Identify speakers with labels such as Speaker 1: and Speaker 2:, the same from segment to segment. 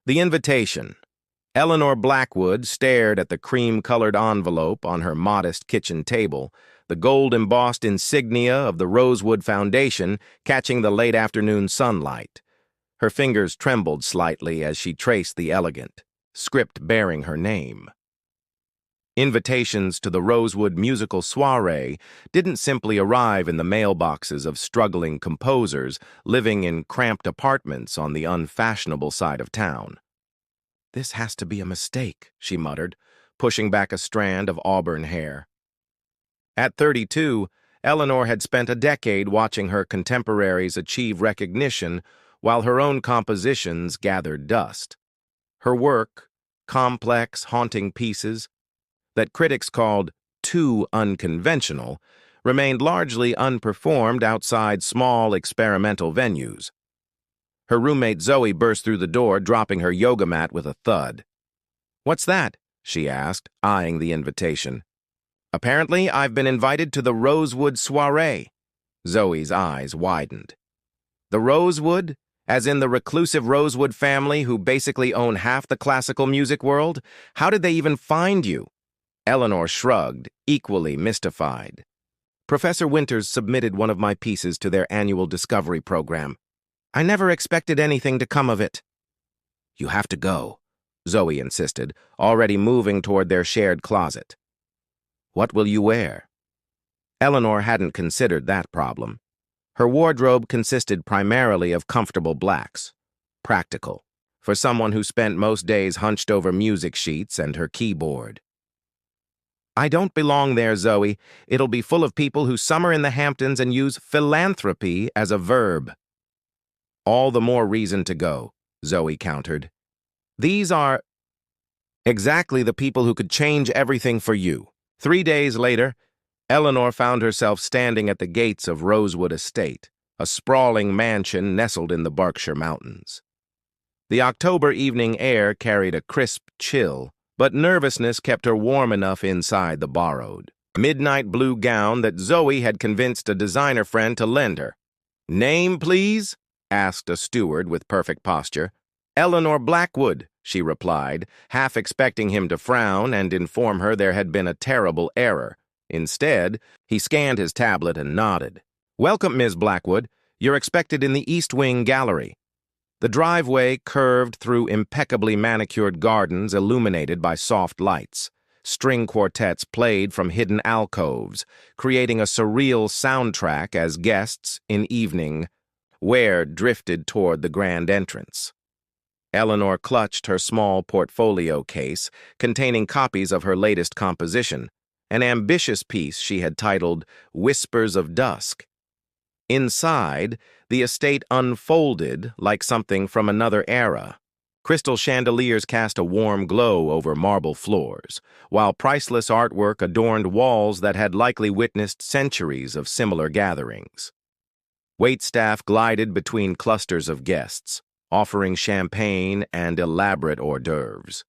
Speaker 1: The invitation. Eleanor Blackwood stared at the cream-colored envelope on her modest kitchen table, the gold-embossed insignia of the Rosewood Foundation catching the late afternoon sunlight. Her fingers trembled slightly as she traced the elegant script bearing her name. Invitations to the Rosewood musical soiree didn't simply arrive in the mailboxes of struggling composers living in cramped apartments on the unfashionable side of town. "This has to be a mistake," she muttered, pushing back a strand of auburn hair. At 32, Eleanor had spent a decade watching her contemporaries achieve recognition while her own compositions gathered dust. Her work, complex, haunting pieces that critics called too unconventional, remained largely unperformed outside small experimental venues. Her roommate Zoe burst through the door, dropping her yoga mat with a thud. "What's that?" she asked, eyeing the invitation. "Apparently, I've been invited to the Rosewood soiree." Zoe's eyes widened. "The Rosewood? As in the reclusive Rosewood family who basically own half the classical music world? How did they even find you?" Eleanor shrugged, equally mystified. "Professor Winters submitted one of my pieces to their annual discovery program. I never expected anything to come of it." "You have to go," Zoe insisted, already moving toward their shared closet. "What will you wear?" Eleanor hadn't considered that problem. Her wardrobe consisted primarily of comfortable blacks. Practical, for someone who spent most days hunched over music sheets and her keyboard. "I don't belong there, Zoe. It'll be full of people who summer in the Hamptons and use philanthropy as a verb." "All the more reason to go," Zoe countered. "These are exactly the people who could change everything for you." 3 days later, Eleanor found herself standing at the gates of Rosewood Estate, a sprawling mansion nestled in the Berkshire Mountains. The October evening air carried a crisp chill, but nervousness kept her warm enough inside the borrowed midnight blue gown that Zoe had convinced a designer friend to lend her. "Name, please?" asked a steward with perfect posture. "Eleanor Blackwood," she replied, half expecting him to frown and inform her there had been a terrible error. Instead, he scanned his tablet and nodded. "Welcome, Ms. Blackwood. You're expected in the East Wing Gallery." The driveway curved through impeccably manicured gardens illuminated by soft lights. String quartets played from hidden alcoves, creating a surreal soundtrack as guests, in evening wear, drifted toward the grand entrance. Eleanor clutched her small portfolio case containing copies of her latest composition, an ambitious piece she had titled Whispers of Dusk. Inside, the estate unfolded like something from another era. Crystal chandeliers cast a warm glow over marble floors, while priceless artwork adorned walls that had likely witnessed centuries of similar gatherings. Waitstaff glided between clusters of guests, offering champagne and elaborate hors d'oeuvres.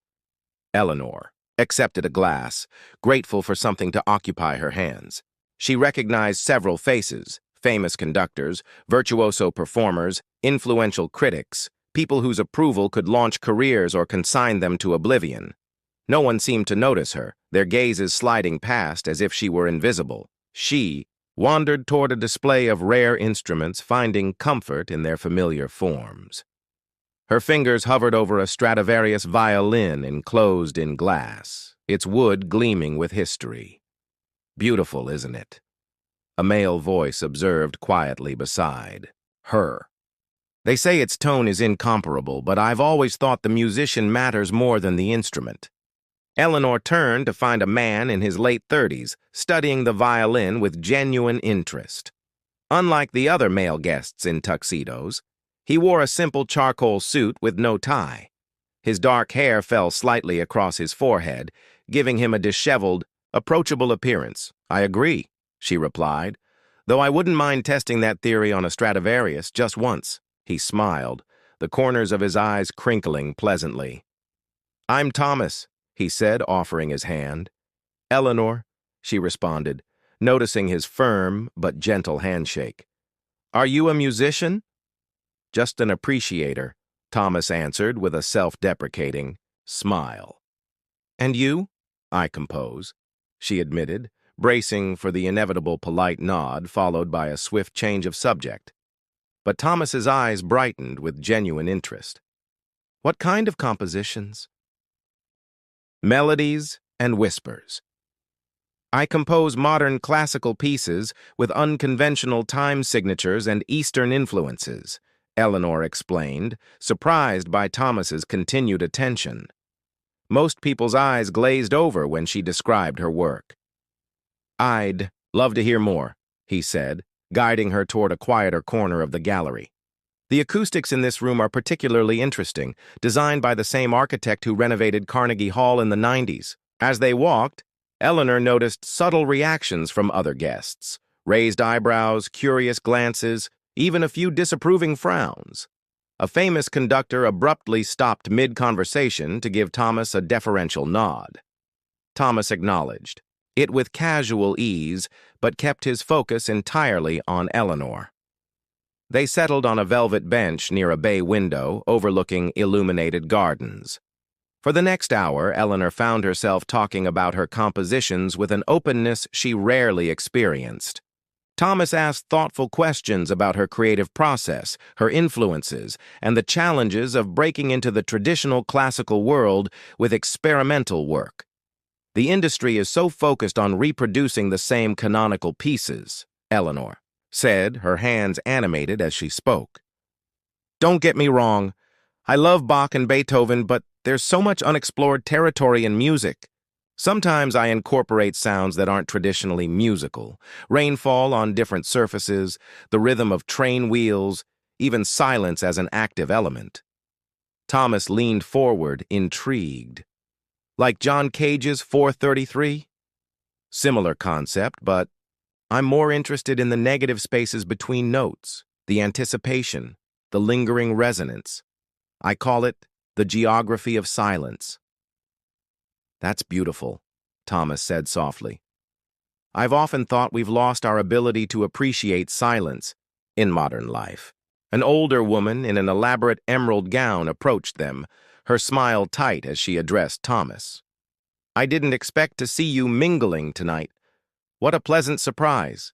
Speaker 1: Eleanor accepted a glass, grateful for something to occupy her hands. She recognized several faces: famous conductors, virtuoso performers, influential critics, people whose approval could launch careers or consign them to oblivion. No one seemed to notice her, their gazes sliding past as if she were invisible. She wandered toward a display of rare instruments, finding comfort in their familiar forms. Her fingers hovered over a Stradivarius violin enclosed in glass, its wood gleaming with history. "Beautiful, isn't it?" a male voice observed quietly beside her. "They say its tone is incomparable, but I've always thought the musician matters more than the instrument." Eleanor turned to find a man in his late 30s studying the violin with genuine interest. Unlike the other male guests in tuxedos, he wore a simple charcoal suit with no tie. His dark hair fell slightly across his forehead, giving him a disheveled, approachable appearance. "I agree," she replied, "though I wouldn't mind testing that theory on a Stradivarius just once." He smiled, the corners of his eyes crinkling pleasantly. "I'm Thomas," he said, offering his hand. "Eleanor," she responded, noticing his firm but gentle handshake. "Are you a musician?" "Just an appreciator," Thomas answered with a self-deprecating smile. And you? I compose, she admitted, bracing for the inevitable polite nod followed by a swift change of subject. But Thomas's eyes brightened with genuine interest. What kind of compositions? Melodies and whispers. I compose modern classical pieces with unconventional time signatures and Eastern influences, Eleanor explained, surprised by Thomas's continued attention. Most people's eyes glazed over when she described her work. I'd love to hear more, he said, guiding her toward a quieter corner of the gallery. The acoustics in this room are particularly interesting, designed by the same architect who renovated Carnegie Hall in the 90s. As they walked, Eleanor noticed subtle reactions from other guests, raised eyebrows, curious glances, even a few disapproving frowns. A famous conductor abruptly stopped mid-conversation to give Thomas a deferential nod. Thomas acknowledged, it with casual ease, but kept his focus entirely on Eleanor. They settled on a velvet bench near a bay window overlooking illuminated gardens. For the next hour, Eleanor found herself talking about her compositions with an openness she rarely experienced. Thomas asked thoughtful questions about her creative process, her influences, and the challenges of breaking into the traditional classical world with experimental work. The industry is so focused on reproducing the same canonical pieces, Eleanor said, her hands animated as she spoke. Don't get me wrong, I love Bach and Beethoven, but there's so much unexplored territory in music. Sometimes I incorporate sounds that aren't traditionally musical, rainfall on different surfaces, the rhythm of train wheels, even silence as an active element. Thomas leaned forward, intrigued. Like John Cage's 433? Similar concept, but I'm more interested in the negative spaces between notes, the anticipation, the lingering resonance. I call it the geography of silence. That's beautiful, Thomas said softly. I've often thought we've lost our ability to appreciate silence in modern life. An older woman in an elaborate emerald gown approached them, her smile tight as she addressed Thomas. I didn't expect to see you mingling tonight. What a pleasant surprise.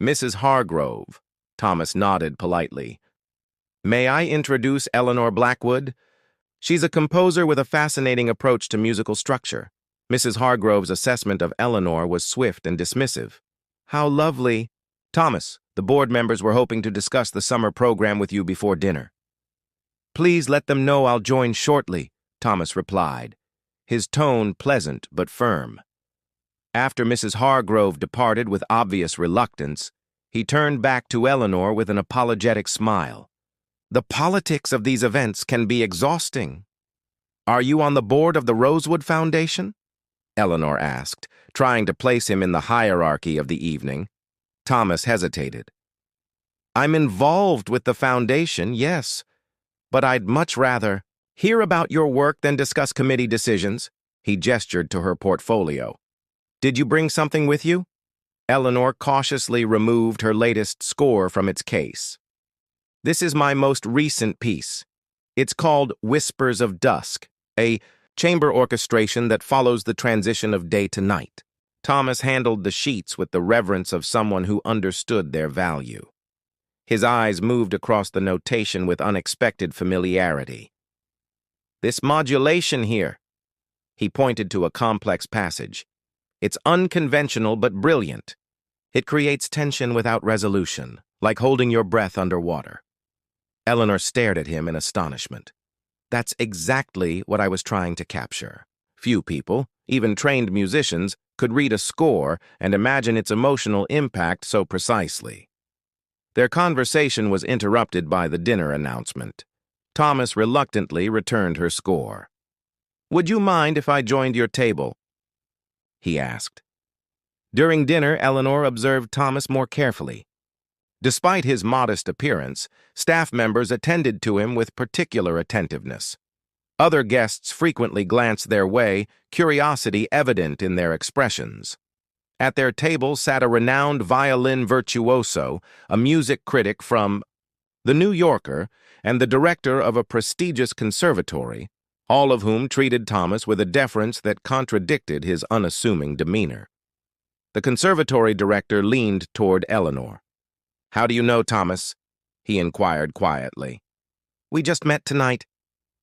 Speaker 1: Mrs. Hargrove, Thomas nodded politely. May I introduce Eleanor Blackwood? She's a composer with a fascinating approach to musical structure. Mrs. Hargrove's assessment of Eleanor was swift and dismissive. How lovely. Thomas, the board members were hoping to discuss the summer program with you before dinner. Please let them know I'll join shortly, Thomas replied, his tone pleasant but firm. After Mrs. Hargrove departed with obvious reluctance, he turned back to Eleanor with an apologetic smile. The politics of these events can be exhausting. Are you on the board of the Rosewood Foundation? Eleanor asked, trying to place him in the hierarchy of the evening. Thomas hesitated. I'm involved with the foundation, yes, but I'd much rather hear about your work than discuss committee decisions. He gestured to her portfolio. Did you bring something with you? Eleanor cautiously removed her latest score from its case. This is my most recent piece. It's called Whispers of Dusk, a chamber orchestration that follows the transition of day to night. Thomas handled the sheets with the reverence of someone who understood their value. His eyes moved across the notation with unexpected familiarity. This modulation here. He pointed to a complex passage. It's unconventional but brilliant. It creates tension without resolution, like holding your breath underwater. Eleanor stared at him in astonishment. That's exactly what I was trying to capture. Few people, even trained musicians, could read a score and imagine its emotional impact so precisely. Their conversation was interrupted by the dinner announcement. Thomas reluctantly returned her score. Would you mind if I joined your table? He asked. During dinner, Eleanor observed Thomas more carefully. Despite his modest appearance, staff members attended to him with particular attentiveness. Other guests frequently glanced their way, curiosity evident in their expressions. At their table sat a renowned violin virtuoso, a music critic from the New Yorker, and the director of a prestigious conservatory, all of whom treated Thomas with a deference that contradicted his unassuming demeanor. The conservatory director leaned toward Eleanor. "How do you know Thomas?" he inquired quietly. "We just met tonight,"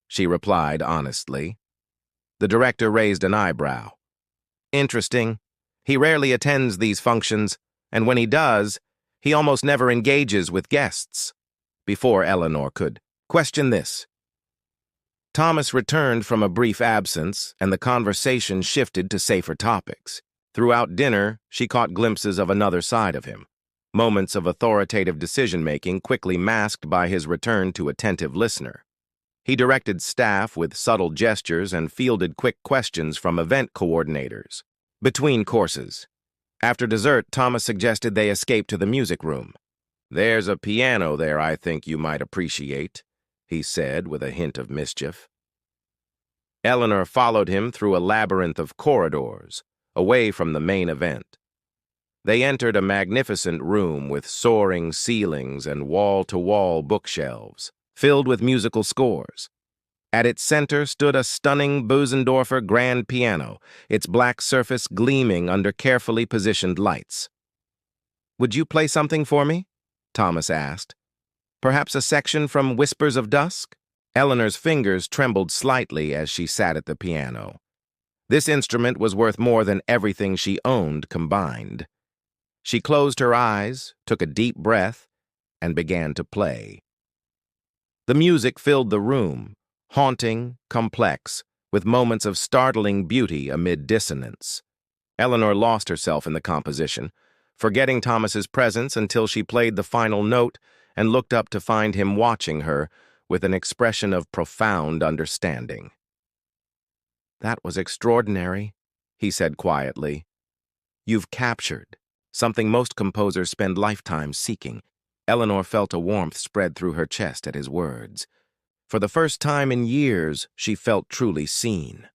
Speaker 1: she replied honestly. The director raised an eyebrow. "Interesting. He rarely attends these functions, and when he does, he almost never engages with guests." Before Eleanor could question this, Thomas returned from a brief absence, and the conversation shifted to safer topics. Throughout dinner, she caught glimpses of another side of him, moments of authoritative decision-making quickly masked by his return to attentive listener. He directed staff with subtle gestures and fielded quick questions from event coordinators. Between courses, after dessert, Thomas suggested they escape to the music room. "There's a piano there I think you might appreciate," he said with a hint of mischief. Eleanor followed him through a labyrinth of corridors, away from the main event. They entered a magnificent room with soaring ceilings and wall-to-wall bookshelves, filled with musical scores. At its center stood a stunning Bösendorfer grand piano, its black surface gleaming under carefully positioned lights. "Would you play something for me?" Thomas asked. "Perhaps a section from Whispers of Dusk?" Eleanor's fingers trembled slightly as she sat at the piano. This instrument was worth more than everything she owned combined. She closed her eyes, took a deep breath, and began to play. The music filled the room, haunting, complex, with moments of startling beauty amid dissonance. Eleanor lost herself in the composition, forgetting Thomas's presence until she played the final note and looked up to find him watching her with an expression of profound understanding. "That was extraordinary," he said quietly. "You've captured something most composers spend lifetimes seeking." Eleanor felt a warmth spread through her chest at his words. For the first time in years, she felt truly seen.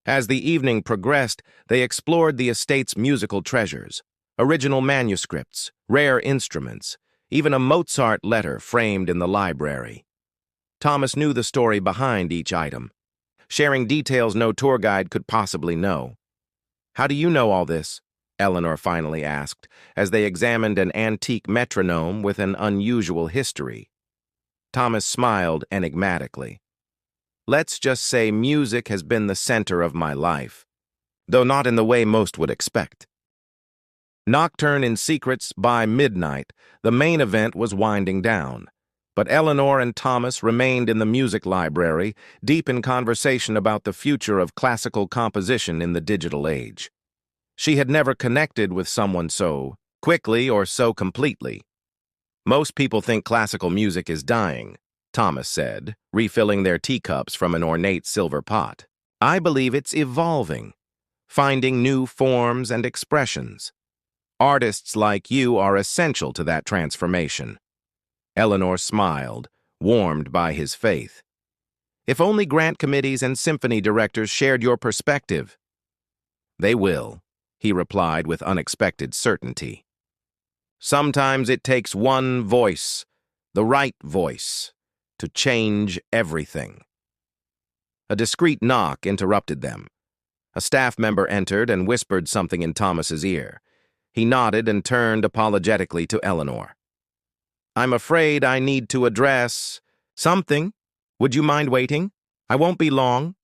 Speaker 1: As the evening progressed, they explored the estate's musical treasures, original manuscripts, rare instruments, even a Mozart letter framed in the library. Thomas knew the story behind each item, sharing details no tour guide could possibly know. "How do you know all this?" Eleanor finally asked, as they examined an antique metronome with an unusual history. Thomas smiled enigmatically. "Let's just say music has been the center of my life, though not in the way most would expect." Nocturne in Secrets by midnight, the main event was winding down, but Eleanor and Thomas remained in the music library, deep in conversation about the future of classical composition in the digital age. She had never connected with someone so quickly or so completely. "Most people think classical music is dying," Thomas said, refilling their teacups from an ornate silver pot. "I believe it's evolving, finding new forms and expressions. Artists like you are essential to that transformation." Eleanor smiled, warmed by his faith. "If only grant committees and symphony directors shared your perspective." "They will," he replied with unexpected certainty. "Sometimes it takes one voice, the right voice, to change everything." A discreet knock interrupted them. A staff member entered and whispered something in Thomas's ear. He nodded and turned apologetically to Eleanor. "I'm afraid I need to address something. Would you mind waiting? I won't be long."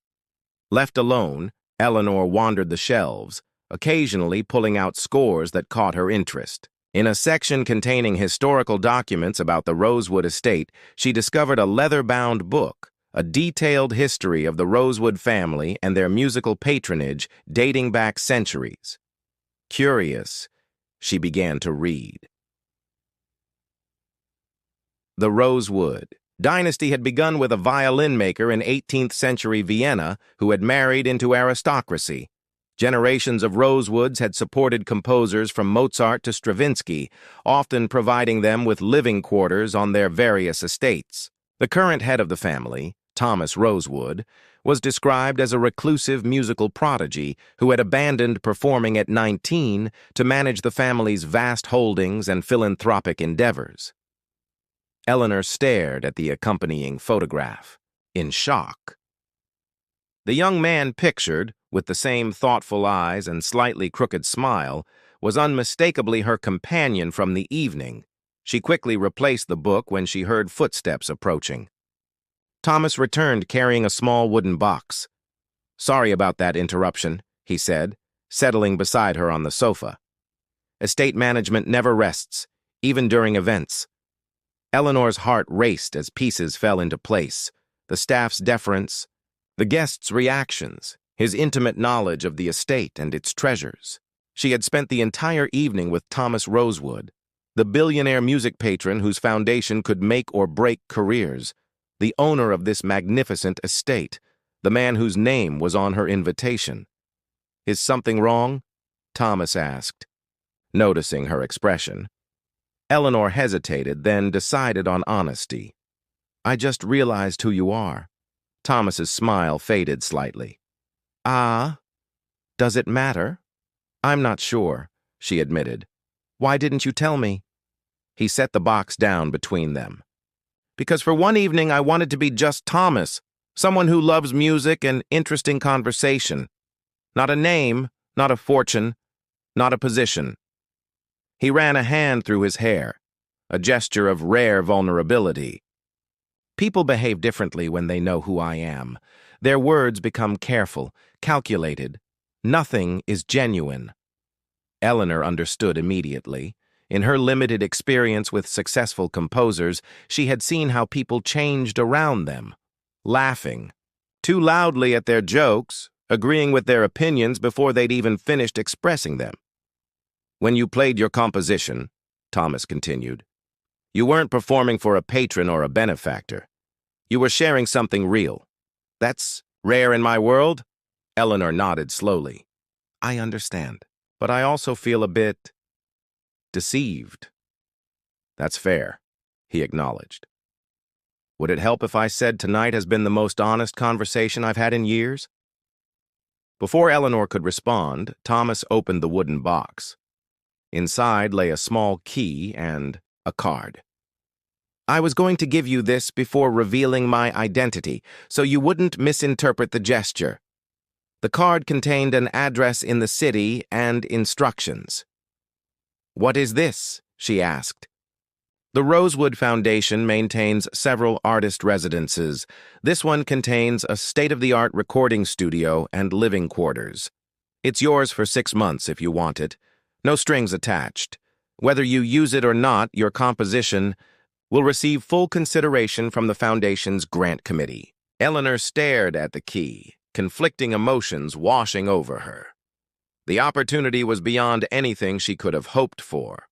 Speaker 1: Left alone, Eleanor wandered the shelves, occasionally pulling out scores that caught her interest. In a section containing historical documents about the Rosewood estate, she discovered a leather-bound book, a detailed history of the Rosewood family and their musical patronage dating back centuries. Curious, she began to read. The Rosewood dynasty had begun with a violin maker in 18th-century Vienna who had married into aristocracy. Generations of Rosewoods had supported composers from Mozart to Stravinsky, often providing them with living quarters on their various estates. The current head of the family, Thomas Rosewood, was described as a reclusive musical prodigy who had abandoned performing at 19 to manage the family's vast holdings and philanthropic endeavors. Eleanor stared at the accompanying photograph, in shock. The young man pictured, with the same thoughtful eyes and slightly crooked smile, was unmistakably her companion from the evening. She quickly replaced the book when she heard footsteps approaching. Thomas returned carrying a small wooden box. "Sorry about that interruption," he said, settling beside her on the sofa. "Estate management never rests, even during events." Eleanor's heart raced as pieces fell into place. The staff's deference, the guests' reactions, his intimate knowledge of the estate and its treasures. She had spent the entire evening with Thomas Rosewood, the billionaire music patron whose foundation could make or break careers, the owner of this magnificent estate, the man whose name was on her invitation. "Is something wrong?" Thomas asked, noticing her expression. Eleanor hesitated, then decided on honesty. "I just realized who you are." Thomas's smile faded slightly. "Ah, does it matter?" "I'm not sure," she admitted. "Why didn't you tell me?" He set the box down between them. "Because for one evening I wanted to be just Thomas, someone who loves music and interesting conversation. Not a name, not a fortune, not a position." He ran a hand through his hair, a gesture of rare vulnerability. "People behave differently when they know who I am. Their words become careful, calculated. Nothing is genuine." Eleanor understood immediately. In her limited experience with successful composers, she had seen how people changed around them, laughing too loudly at their jokes, agreeing with their opinions before they'd even finished expressing them. "When you played your composition," Thomas continued, "you weren't performing for a patron or a benefactor. You were sharing something real. That's rare in my world." Eleanor nodded slowly. "I understand, but I also feel a bit deceived." "That's fair," he acknowledged. "Would it help if I said tonight has been the most honest conversation I've had in years?" Before Eleanor could respond, Thomas opened the wooden box. Inside lay a small key and a card. "I was going to give you this before revealing my identity, so you wouldn't misinterpret the gesture." The card contained an address in the city and instructions. "What is this?" she asked. "The Rosewood Foundation maintains several artist residences. This one contains a state-of-the-art recording studio and living quarters. It's yours for 6 months if you want it. No strings attached. Whether you use it or not, your composition will receive full consideration from the Foundation's grant committee." Eleanor stared at the key, conflicting emotions washing over her. The opportunity was beyond anything she could have hoped for.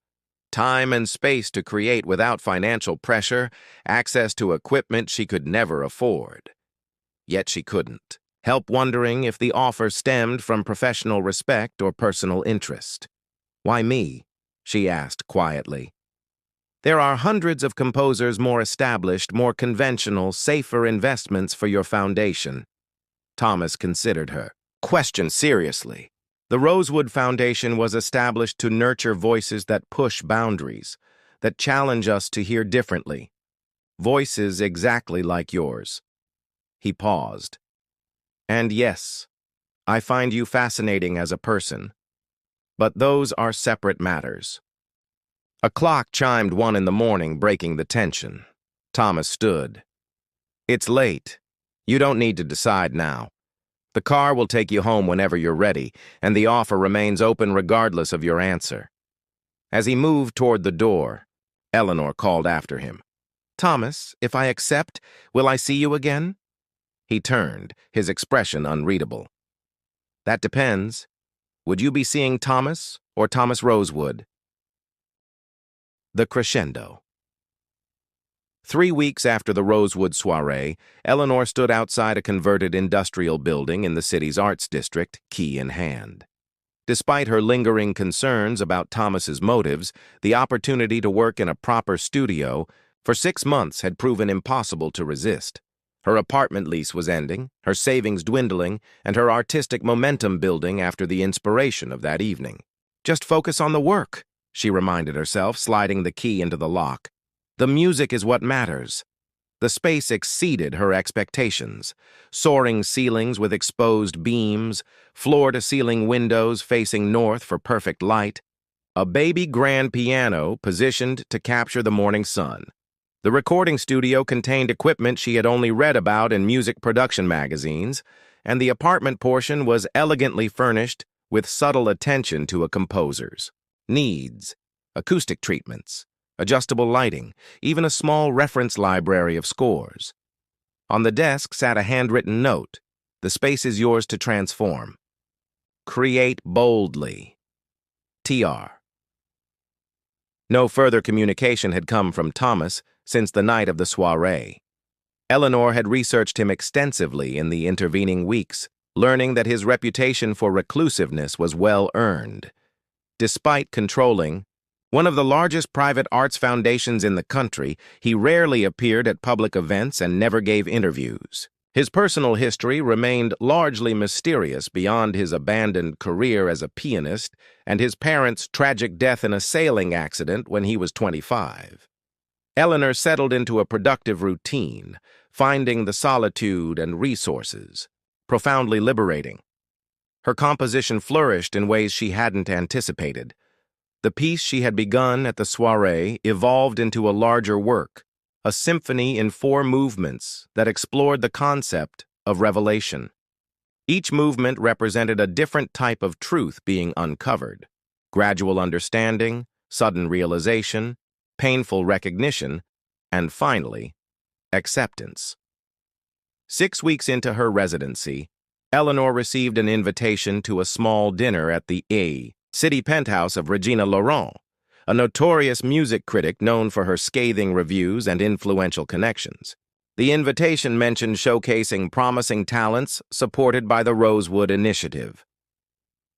Speaker 1: Time and space to create without financial pressure, access to equipment she could never afford. Yet she couldn't help wondering if the offer stemmed from professional respect or personal interest. "Why me?" she asked quietly. "There are hundreds of composers more established, more conventional, safer investments for your foundation." Thomas considered her question seriously. The Rosewood Foundation was established to nurture voices that push boundaries, that challenge us to hear differently. Voices exactly like yours. He paused. "And yes, I find you fascinating as a person. But those are separate matters." A clock chimed 1 in the morning, breaking the tension. Thomas stood. "It's late. You don't need to decide now. The car will take you home whenever you're ready, and the offer remains open regardless of your answer." As he moved toward the door, Eleanor called after him. "Thomas, if I accept, will I see you again?" He turned, his expression unreadable. "That depends. Would you be seeing Thomas or Thomas Rosewood?" The crescendo. 3 weeks after the Rosewood soiree, Eleanor stood outside a converted industrial building in the city's arts district, key in hand. Despite her lingering concerns about Thomas's motives, the opportunity to work in a proper studio for 6 months had proven impossible to resist. Her apartment lease was ending, her savings dwindling, and her artistic momentum building after the inspiration of that evening. "Just focus on the work," she reminded herself, sliding the key into the lock. The music is what matters. The space exceeded her expectations. Soaring ceilings with exposed beams, floor-to-ceiling windows facing north for perfect light, a baby grand piano positioned to capture the morning sun. The recording studio contained equipment she had only read about in music production magazines, and the apartment portion was elegantly furnished with subtle attention to a composer's needs, acoustic treatments, adjustable lighting, even a small reference library of scores. On the desk sat a handwritten note. The space is yours to transform. Create boldly. TR. No further communication had come from Thomas since the night of the soiree. Eleanor had researched him extensively in the intervening weeks, learning that his reputation for reclusiveness was well earned. Despite controlling one of the largest private arts foundations in the country, he rarely appeared at public events and never gave interviews. His personal history remained largely mysterious beyond his abandoned career as a pianist and his parents' tragic death in a sailing accident when he was 25. Eleanor settled into a productive routine, finding the solitude and resources profoundly liberating. Her composition flourished in ways she hadn't anticipated. The piece she had begun at the soiree evolved into a larger work, a symphony in 4 movements that explored the concept of revelation. Each movement represented a different type of truth being uncovered: gradual understanding, sudden realization, painful recognition, and finally, acceptance. 6 weeks into her residency, Eleanor received an invitation to a small dinner at the city penthouse of Regina Laurent, a notorious music critic known for her scathing reviews and influential connections. The invitation mentioned showcasing promising talents supported by the Rosewood Initiative.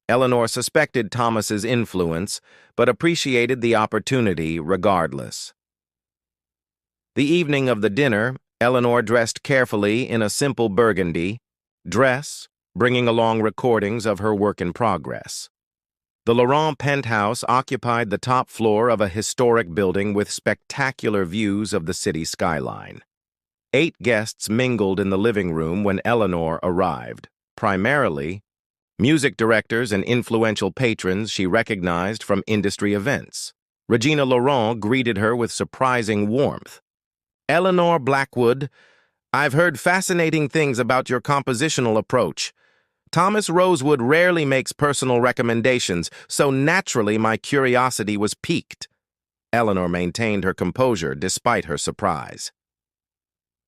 Speaker 1: Eleanor suspected Thomas's influence, but appreciated the opportunity regardless. The evening of the dinner, Eleanor dressed carefully in a simple burgundy dress, bringing along recordings of her work in progress. The Laurent penthouse occupied the top floor of a historic building with spectacular views of the city skyline. 8 guests mingled in the living room when Eleanor arrived, primarily music directors and influential patrons she recognized from industry events. Regina Laurent greeted her with surprising warmth. "Eleanor Blackwood, I've heard fascinating things about your compositional approach. Thomas Rosewood rarely makes personal recommendations, so naturally my curiosity was piqued." Eleanor maintained her composure despite her surprise.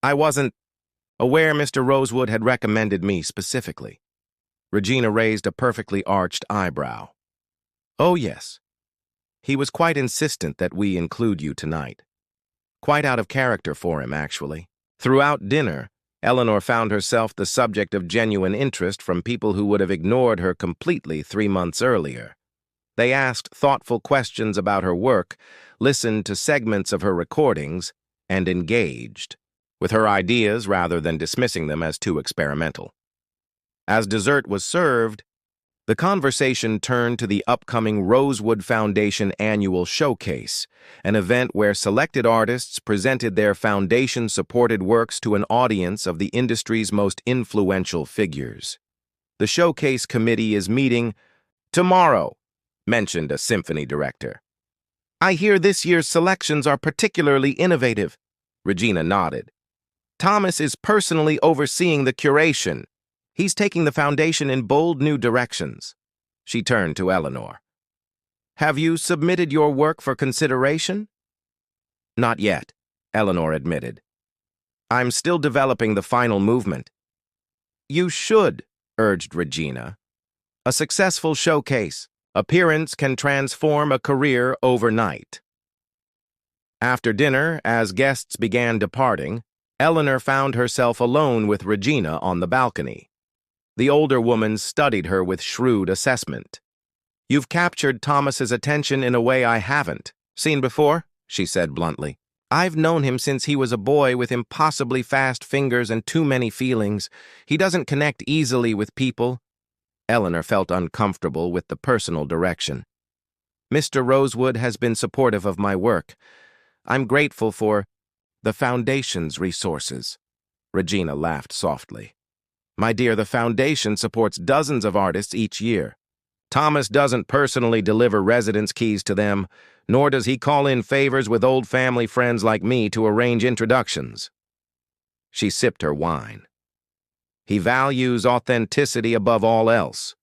Speaker 1: "I wasn't aware Mr. Rosewood had recommended me specifically." Regina raised a perfectly arched eyebrow. "Oh, yes. He was quite insistent that we include you tonight. Quite out of character for him, actually." Throughout dinner, Eleanor found herself the subject of genuine interest from people who would have ignored her completely 3 months earlier. They asked thoughtful questions about her work, listened to segments of her recordings, and engaged with her ideas rather than dismissing them as too experimental. As dessert was served, the conversation turned to the upcoming Rosewood Foundation Annual Showcase, an event where selected artists presented their foundation-supported works to an audience of the industry's most influential figures. "The showcase committee is meeting tomorrow," mentioned a symphony director. "I hear this year's selections are particularly innovative." Regina nodded. "Thomas is personally overseeing the curation. He's taking the foundation in bold new directions." She turned to Eleanor. "Have you submitted your work for consideration?" "Not yet," Eleanor admitted. "I'm still developing the final movement." "You should," urged Regina. "A successful showcase appearance can transform a career overnight." After dinner, as guests began departing, Eleanor found herself alone with Regina on the balcony. The older woman studied her with shrewd assessment. "You've captured Thomas's attention in a way I haven't seen before," she said bluntly. "I've known him since he was a boy with impossibly fast fingers and too many feelings. He doesn't connect easily with people." Eleanor felt uncomfortable with the personal direction. "Mr. Rosewood has been supportive of my work. I'm grateful for the Foundation's resources. Regina laughed softly. My dear, the Foundation supports dozens of artists each year. Thomas doesn't personally deliver residence keys to them, nor does he call in favors with old family friends like me to arrange introductions. She sipped her wine. He values authenticity above all else,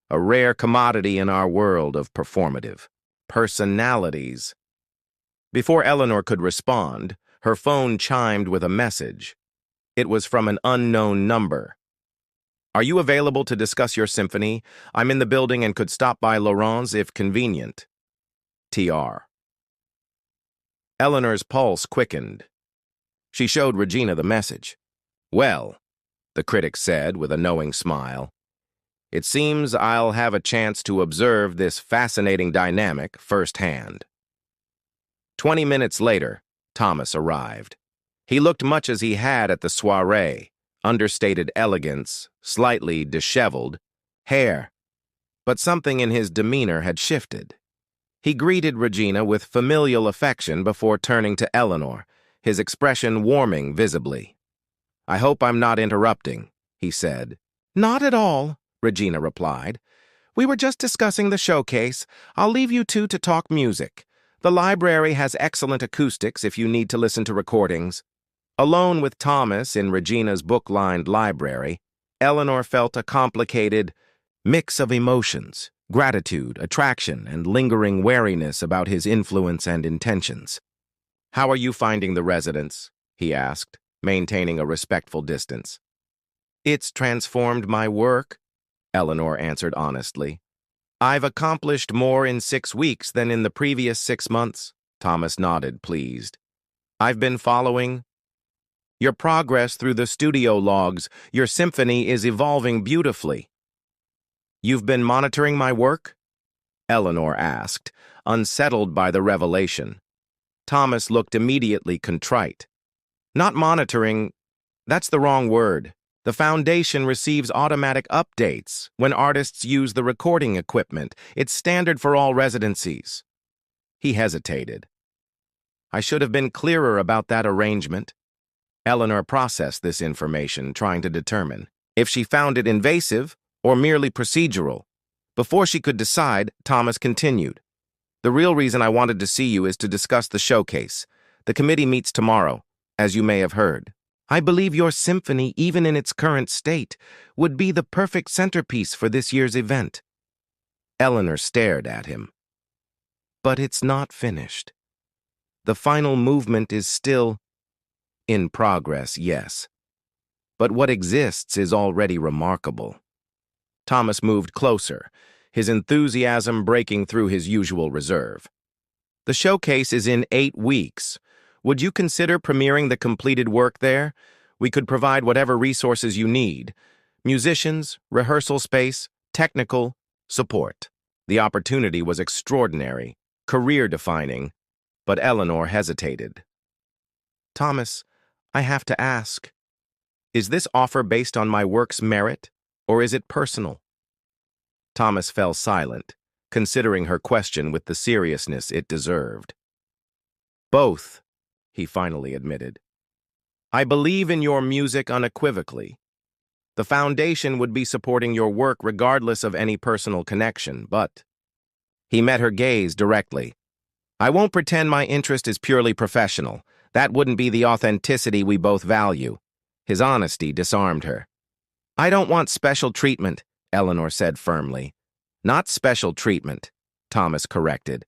Speaker 1: a rare commodity in our world of performative personalities. Before Eleanor could respond, her phone chimed with a message. It was from an unknown number. Are you available to discuss your symphony? I'm in the building and could stop by Laurent's if convenient. TR. Eleanor's pulse quickened. She showed Regina the message. Well, the critic said with a knowing smile, it seems I'll have a chance to observe this fascinating dynamic firsthand. 20 minutes later, Thomas arrived. He looked much as he had at the soiree, understated elegance, slightly disheveled, hair. But something in his demeanor had shifted. He greeted Regina with familial affection before turning to Eleanor, his expression warming visibly. I hope I'm not interrupting, he said. Not at all, Regina replied. We were just discussing the showcase. I'll leave you two to talk music. The library has excellent acoustics if you need to listen to recordings. Alone with Thomas in Regina's book-lined library, Eleanor felt a complicated mix of emotions, gratitude, attraction, and lingering wariness about his influence and intentions. How are you finding the residence? He asked, maintaining a respectful distance. It's transformed my work, Eleanor answered honestly. I've accomplished more in 6 weeks than in the previous 6 months, Thomas nodded, pleased. I've been following your progress through the studio logs. Your symphony is evolving beautifully. You've been monitoring my work? Eleanor asked, unsettled by the revelation. Thomas looked immediately contrite. Not monitoring, that's the wrong word. The Foundation receives automatic updates when artists use the recording equipment. It's standard for all residencies. He hesitated. I should have been clearer about that arrangement. Eleanor processed this information, trying to determine if she found it invasive or merely procedural. Before she could decide, Thomas continued. The real reason I wanted to see you is to discuss the showcase. The committee meets tomorrow, as you may have heard. I believe your symphony, even in its current state, would be the perfect centerpiece for this year's event. Eleanor stared at him. But it's not finished. The final movement is still in progress, yes. But what exists is already remarkable. Thomas moved closer, his enthusiasm breaking through his usual reserve. The showcase is in 8 weeks. Would you consider premiering the completed work there? We could provide whatever resources you need. Musicians, rehearsal space, technical support. The opportunity was extraordinary, career-defining, but Eleanor hesitated. Thomas, I have to ask, is this offer based on my work's merit, or is it personal? Thomas fell silent, considering her question with the seriousness it deserved. Both, he finally admitted. I believe in your music unequivocally. The Foundation would be supporting your work regardless of any personal connection, but... He met her gaze directly. I won't pretend my interest is purely professional. That wouldn't be the authenticity we both value. His honesty disarmed her. I don't want special treatment, Eleanor said firmly. Not special treatment, Thomas corrected.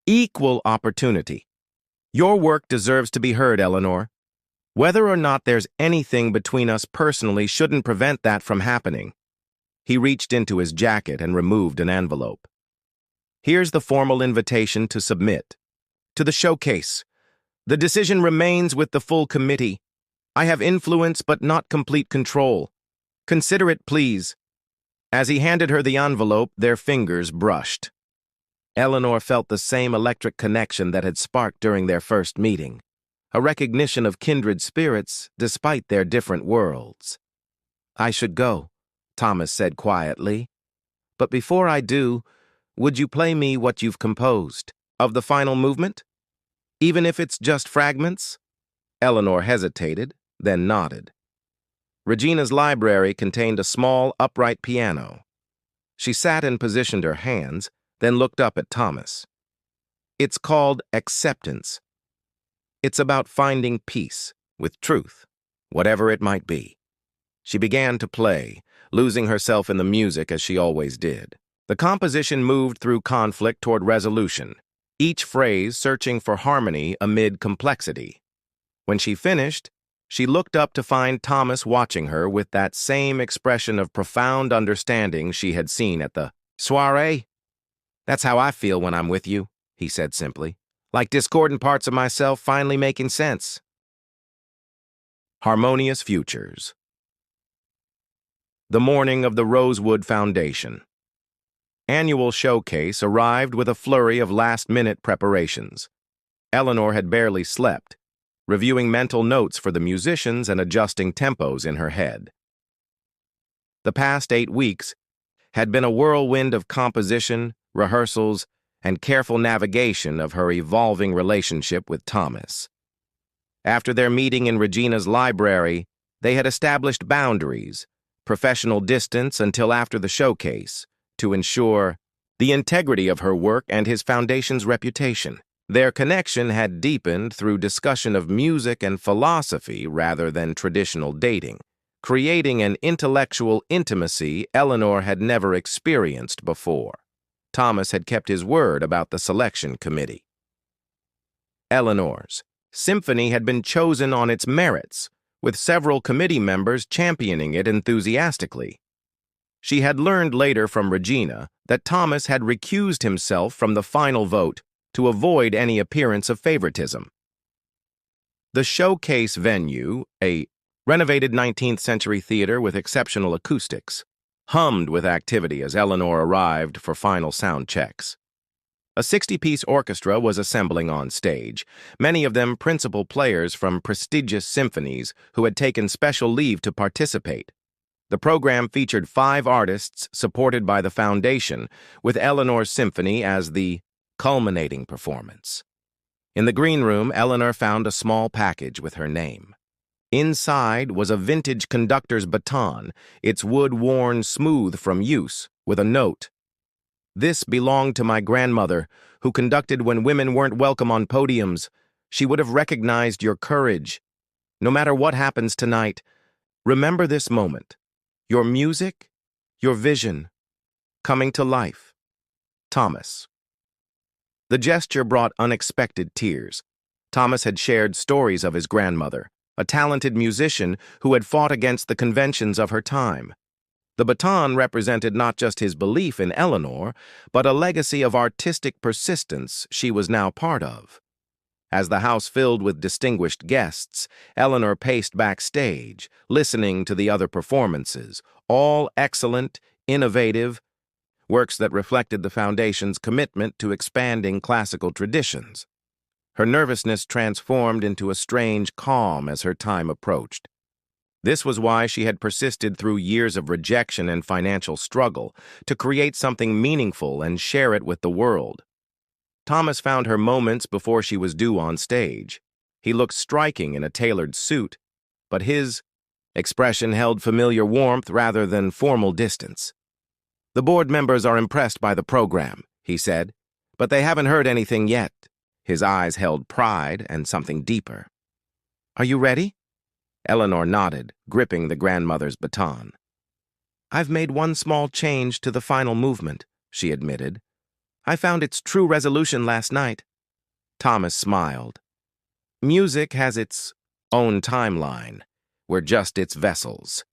Speaker 1: Equal opportunity. Your work deserves to be heard, Eleanor. Whether or not there's anything between us personally shouldn't prevent that from happening. He reached into his jacket and removed an envelope. Here's the formal invitation to submit. To the showcase. The decision remains with the full committee. I have influence but not complete control. Consider it, please. As he handed her the envelope, their fingers brushed. Eleanor felt the same electric connection that had sparked during their first meeting, a recognition of kindred spirits despite their different worlds. I should go, Thomas said quietly. But before I do, would you play me what you've composed? Of the final movement? Even if it's just fragments? Eleanor hesitated, then nodded. Regina's library contained a small, upright piano. She sat and positioned her hands, then looked up at Thomas. It's called acceptance. It's about finding peace with truth, whatever it might be. She began to play, losing herself in the music as she always did. The composition moved through conflict toward resolution, each phrase searching for harmony amid complexity. When she finished, she looked up to find Thomas watching her with that same expression of profound understanding she had seen at the soiree. "That's how I feel when I'm with you," he said simply, "like discordant parts of myself finally making sense." Harmonious Futures. The morning of the Rosewood Foundation. Annual showcase arrived with a flurry of last-minute preparations. Eleanor had barely slept, reviewing mental notes for the musicians and adjusting tempos in her head. The past 8 weeks had been a whirlwind of composition, rehearsals, and careful navigation of her evolving relationship with Thomas. After their meeting in Regina's library, they had established boundaries, professional distance until after the showcase, to ensure the integrity of her work and his foundation's reputation. Their connection had deepened through discussion of music and philosophy rather than traditional dating, creating an intellectual intimacy Eleanor had never experienced before. Thomas had kept his word about the selection committee. Eleanor's symphony had been chosen on its merits, with several committee members championing it enthusiastically. She had learned later from Regina that Thomas had recused himself from the final vote to avoid any appearance of favoritism. The showcase venue, a renovated 19th century theater with exceptional acoustics, hummed with activity as Eleanor arrived for final sound checks. A 60-piece orchestra was assembling on stage, many of them principal players from prestigious symphonies who had taken special leave to participate. The program featured 5 artists supported by the foundation, with Eleanor's symphony as the culminating performance. In the green room, Eleanor found a small package with her name. Inside was a vintage conductor's baton, its wood worn smooth from use, with a note. "This belonged to my grandmother, who conducted when women weren't welcome on podiums. She would have recognized your courage. No matter what happens tonight, remember this moment. Your music, your vision, coming to life. Thomas." The gesture brought unexpected tears. Thomas had shared stories of his grandmother, a talented musician who had fought against the conventions of her time. The baton represented not just his belief in Eleanor, but a legacy of artistic persistence she was now part of. As the house filled with distinguished guests, Eleanor paced backstage, listening to the other performances, all excellent, innovative, works that reflected the foundation's commitment to expanding classical traditions. Her nervousness transformed into a strange calm as her time approached. This was why she had persisted through years of rejection and financial struggle, to create something meaningful and share it with the world. Thomas found her moments before she was due on stage. He looked striking in a tailored suit, but his expression held familiar warmth rather than formal distance. "The board members are impressed by the program," he said, "but they haven't heard anything yet." His eyes held pride and something deeper. "Are you ready?" Eleanor nodded, gripping the grandmother's baton. "I've made one small change to the final movement," she admitted. "I found its true resolution last night." Thomas smiled. "Music has its own timeline. We're just its vessels."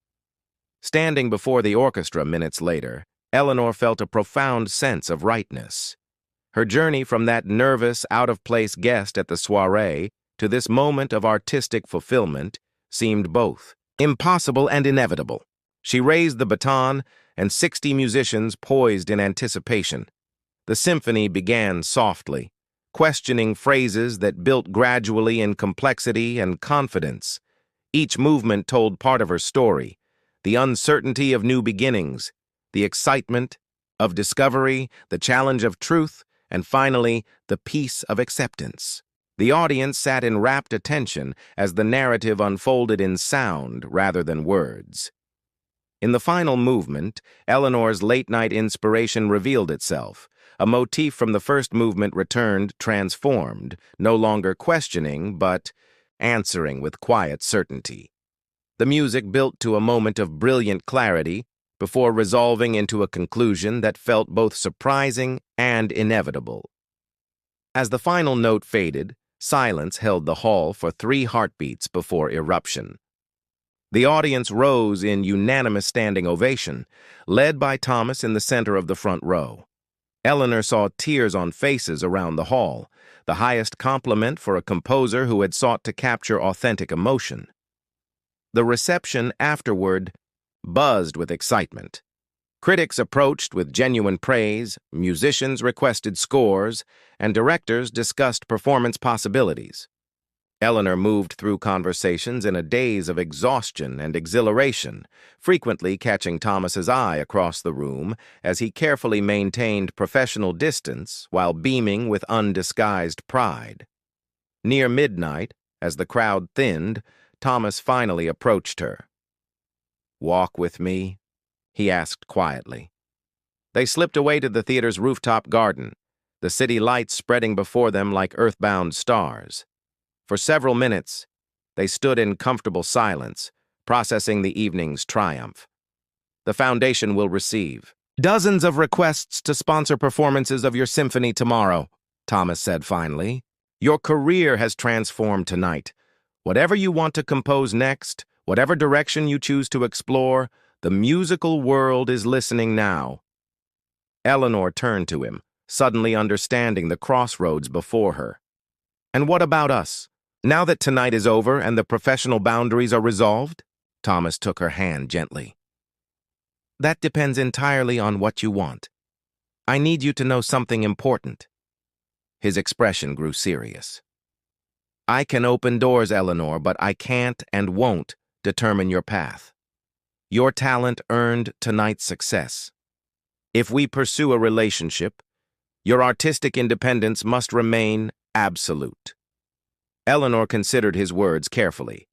Speaker 1: Standing before the orchestra minutes later, Eleanor felt a profound sense of rightness. Her journey from that nervous, out-of-place guest at the soiree to this moment of artistic fulfillment seemed both impossible and inevitable. She raised the baton, and 60 musicians poised in anticipation. The symphony began softly, questioning phrases that built gradually in complexity and confidence. Each movement told part of her story, the uncertainty of new beginnings, the excitement of discovery, the challenge of truth, and finally, the peace of acceptance. The audience sat in rapt attention as the narrative unfolded in sound rather than words. In the final movement, Eleanor's late-night inspiration revealed itself. A motif from the first movement returned, transformed, no longer questioning, but answering with quiet certainty. The music built to a moment of brilliant clarity before resolving into a conclusion that felt both surprising and inevitable. As the final note faded, silence held the hall for 3 heartbeats before eruption. The audience rose in unanimous standing ovation, led by Thomas in the center of the front row. Eleanor saw tears on faces around the hall, the highest compliment for a composer who had sought to capture authentic emotion. The reception afterward buzzed with excitement. Critics approached with genuine praise, musicians requested scores, and directors discussed performance possibilities. Eleanor moved through conversations in a daze of exhaustion and exhilaration, frequently catching Thomas's eye across the room as he carefully maintained professional distance while beaming with undisguised pride. Near midnight, as the crowd thinned, Thomas finally approached her. "Walk with me?" he asked quietly. They slipped away to the theater's rooftop garden, the city lights spreading before them like earthbound stars. For several minutes, they stood in comfortable silence, processing the evening's triumph. "The foundation will receive dozens of requests to sponsor performances of your symphony tomorrow," Thomas said finally. "Your career has transformed tonight. Whatever you want to compose next, whatever direction you choose to explore, the musical world is listening now." Eleanor turned to him, suddenly understanding the crossroads before her. "And what about us? Now that tonight is over and the professional boundaries are resolved?" Thomas took her hand gently. "That depends entirely on what you want. I need you to know something important." His expression grew serious. "I can open doors, Eleanor, but I can't and won't determine your path. Your talent earned tonight's success. If we pursue a relationship, your artistic independence must remain absolute." Eleanor considered his words carefully.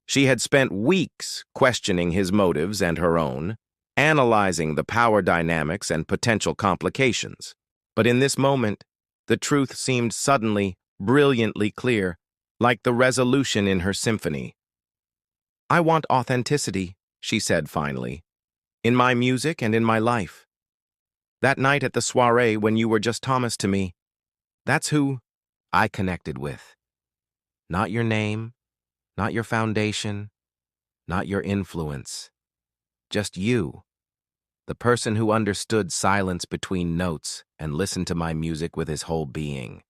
Speaker 1: She had spent weeks questioning his motives and her own, analyzing the power dynamics and potential complications. But in this moment, the truth seemed suddenly, brilliantly clear, like the resolution in her symphony. "I want authenticity," she said finally, "in my music and in my life. That night at the soiree when you were just Thomas to me, that's who I connected with. Not your name, not your foundation, not your influence. Just you, the person who understood silence between notes and listened to my music with his whole being."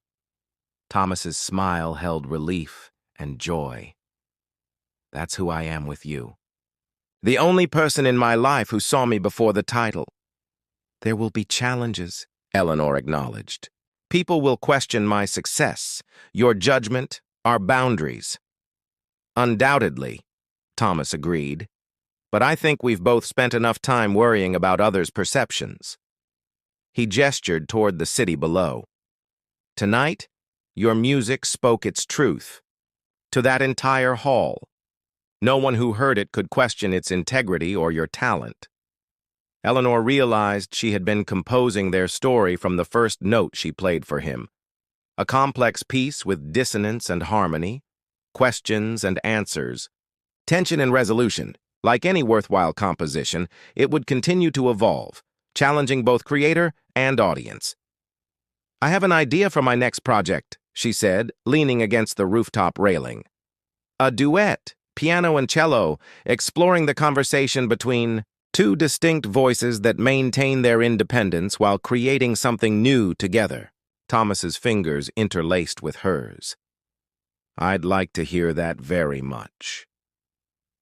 Speaker 1: Thomas's smile held relief and joy. "That's who I am with you. The only person in my life who saw me before the title." "There will be challenges," Eleanor acknowledged. "People will question my success, your judgment, our boundaries." "Undoubtedly," Thomas agreed. "But I think we've both spent enough time worrying about others' perceptions." He gestured toward the city below. "Tonight, your music spoke its truth. To that entire hall. No one who heard it could question its integrity or your talent." Eleanor realized she had been composing their story from the first note she played for him. A complex piece with dissonance and harmony, questions and answers, tension and resolution. Like any worthwhile composition, it would continue to evolve, challenging both creator and audience. "I have an idea for my next project," she said, leaning against the rooftop railing. "A duet, piano and cello, exploring the conversation between two distinct voices that maintain their independence while creating something new together." Thomas's fingers interlaced with hers. "I'd like to hear that very much."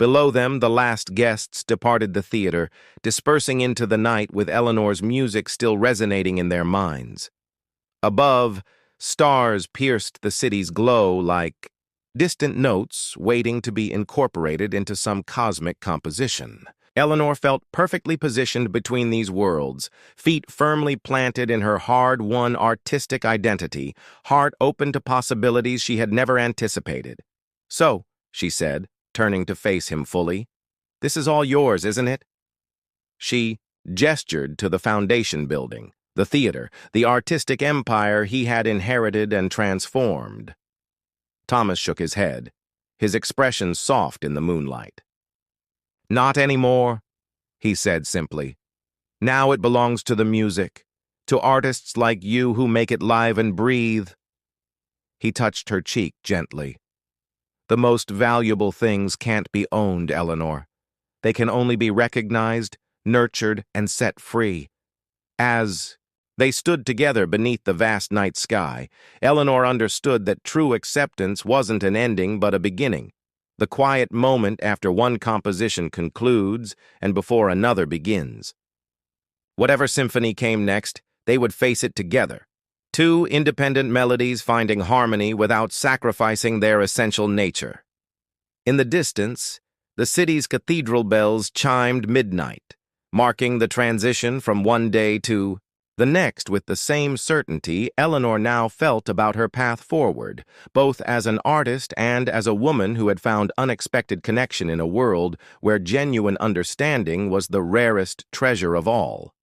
Speaker 1: Below them, the last guests departed the theater, dispersing into the night with Eleanor's music still resonating in their minds. Above, stars pierced the city's glow like distant notes waiting to be incorporated into some cosmic composition. Eleanor felt perfectly positioned between these worlds, feet firmly planted in her hard-won artistic identity, heart open to possibilities she had never anticipated. "So," she said, turning to face him fully, "this is all yours, isn't it?" She gestured to the foundation building, the theater, the artistic empire he had inherited and transformed. Thomas shook his head, his expression soft in the moonlight. "Not anymore," he said simply. "Now it belongs to the music, to artists like you who make it live and breathe." He touched her cheek gently. "The most valuable things can't be owned, Eleanor. They can only be recognized, nurtured, and set free." As they stood together beneath the vast night sky, Eleanor understood that true acceptance wasn't an ending but a beginning, the quiet moment after one composition concludes and before another begins. Whatever symphony came next, they would face it together, two independent melodies finding harmony without sacrificing their essential nature. In the distance, the city's cathedral bells chimed midnight, marking the transition from one day to the next with the same certainty Eleanor now felt about her path forward, both as an artist and as a woman who had found unexpected connection in a world where genuine understanding was the rarest treasure of all.